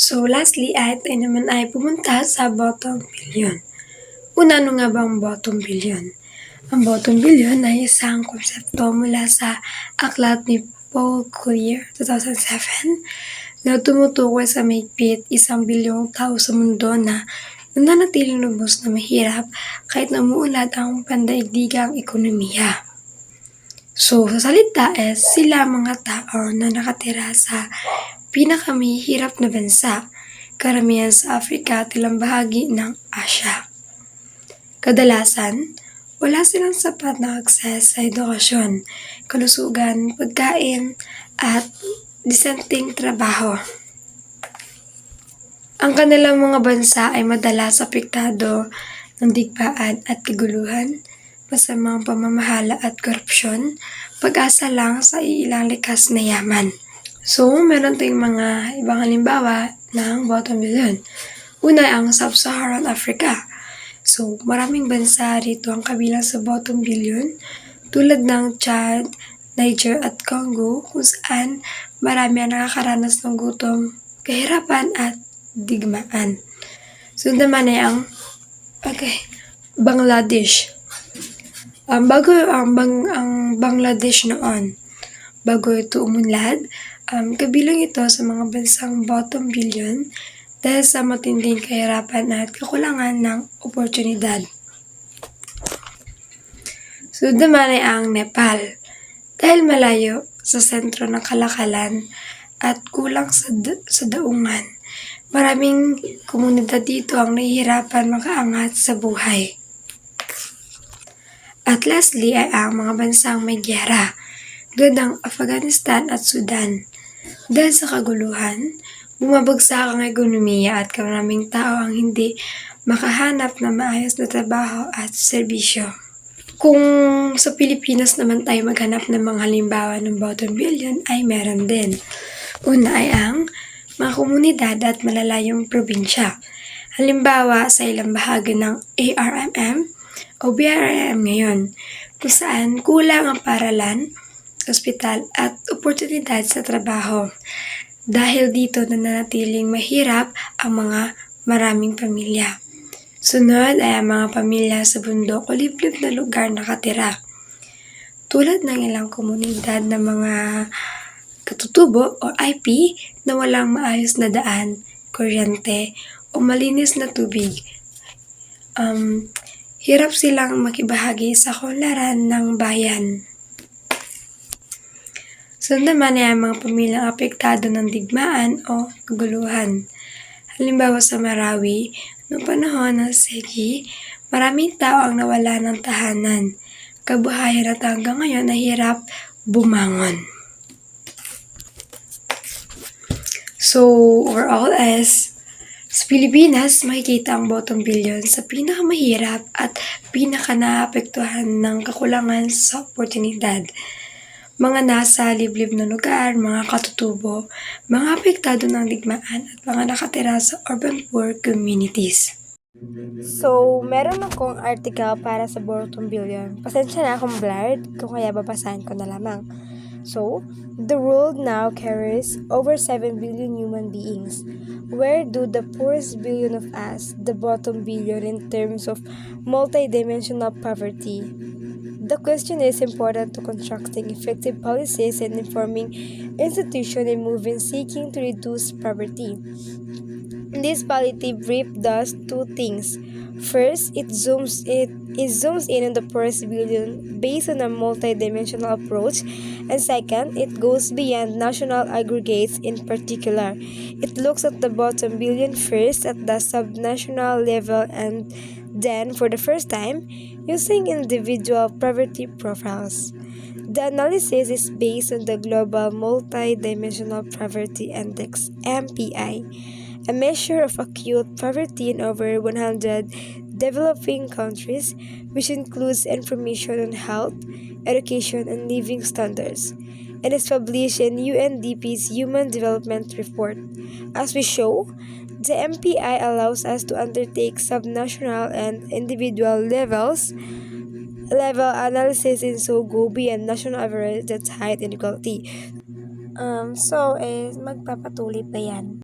So lastly ay tayo naman ay pumunta sa bottom billion. Una, ano nga ba ang bottom billion? Ang bottom billion ay isang konsepto mula sa aklat ni Paul Collier 2007 na tumutukoy sa mahigpit 1 bilyong tao sa mundo na nananatiling lubos na mahirap kahit na umuunlad ang pandaigdigang ekonomiya. So, sa salita sila mga tao na nakatira sa pinakamahihirap na bansa, karamihan sa Africa at ilang bahagi ng Asya. Kadalasan, wala silang sapat na akses sa edukasyon, kalusugan, pagkain, at disenteng trabaho. Ang kanilang mga bansa ay madalas apektado ng digmaan at kaguluhan, masamang pamamahala at korupsyon, pag-asa lang sa ilang likas na yaman. So, meron tayong mga ibang halimbawa ng bottom billion. Una ang Sub-Saharan Africa. So, maraming bansa rito ang kabilang sa bottom billion tulad ng Chad, Niger at Congo kung saan marami ang nakakaranas ng gutom, kahirapan at digmaan. So, naman ay ang Bangladesh. Bago ang Bangladesh noon, bago ito umunlad, kabilang ito sa mga bansang bottom billion dahil sa matinding kahirapan at kakulangan ng oportunidad. Sunod naman ay ang Nepal. Dahil malayo sa sentro ng kalakalan at kulang sa daungan, maraming komunidad dito ang nahihirapan makaangat sa buhay. At lastly ay ang mga bansang may giyera, tulad ng Afghanistan at Sudan. Dahil sa kaguluhan, bumabagsak ang ekonomiya at maraming tao ang hindi makahanap ng maayos na trabaho at serbisyo. Kung sa Pilipinas naman tayo maghanap ng mga halimbawa ng bottom billion ay meron din. Una ay ang mga komunidad at malalayong probinsya. Halimbawa sa ilang bahagi ng ARMM o BRIM ngayon, kung saan kulang ang paaralan, ospital at oportunidad sa trabaho. Dahil dito nananatiling mahirap ang mga maraming pamilya. Sunod ay ang mga pamilya sa bundok o liblib na lugar nakatira. Tulad ng ilang komunidad ng mga katutubo o IP na walang maayos na daan, kuryente o malinis na tubig. Hirap silang makibahagi sa kaunlaran ng bayan. Sunod naman ay ang mga pamilyang apektado ng digmaan o kaguluhan. Halimbawa sa Marawi, noong panahon ng Segi, maraming tao ang nawala ng tahanan, kabuhayan at hanggang ngayon nahirap bumangon. So, overall sa Pilipinas, makikita ang bottom billion sa pinakamahirap at pinaka-naapektuhan ng kakulangan sa oportunidad. Mga nasa liblib na lugar, mga katutubo, mga apektado ng digmaan at mga nakatira sa urban poor communities. So, meron akong article para sa bottom billion. Pasensya na akong blurred, kung kaya babasahin ko na lamang. So, the world now carries over 7 billion human beings. Where do the poorest billion of us, the bottom billion in terms of multidimensional poverty? The question is important to constructing effective policies and informing institutions in moving seeking to reduce poverty. This polity brief does two things. First, it zooms in on the poorest billion based on a multidimensional approach, and second, it goes beyond national aggregates in particular. It looks at the bottom billion first at the subnational level and then, for the first time, using individual poverty profiles. The analysis is based on the Global Multidimensional Poverty Index (MPI), a measure of acute poverty in over 100 developing countries, which includes information on health, education, and living standards, and is published in UNDP's Human Development Report. As we show, the MPI allows us to undertake subnational and individual level analysis and so go beyond national average that's height inequality. Magpapatuloy pa yan.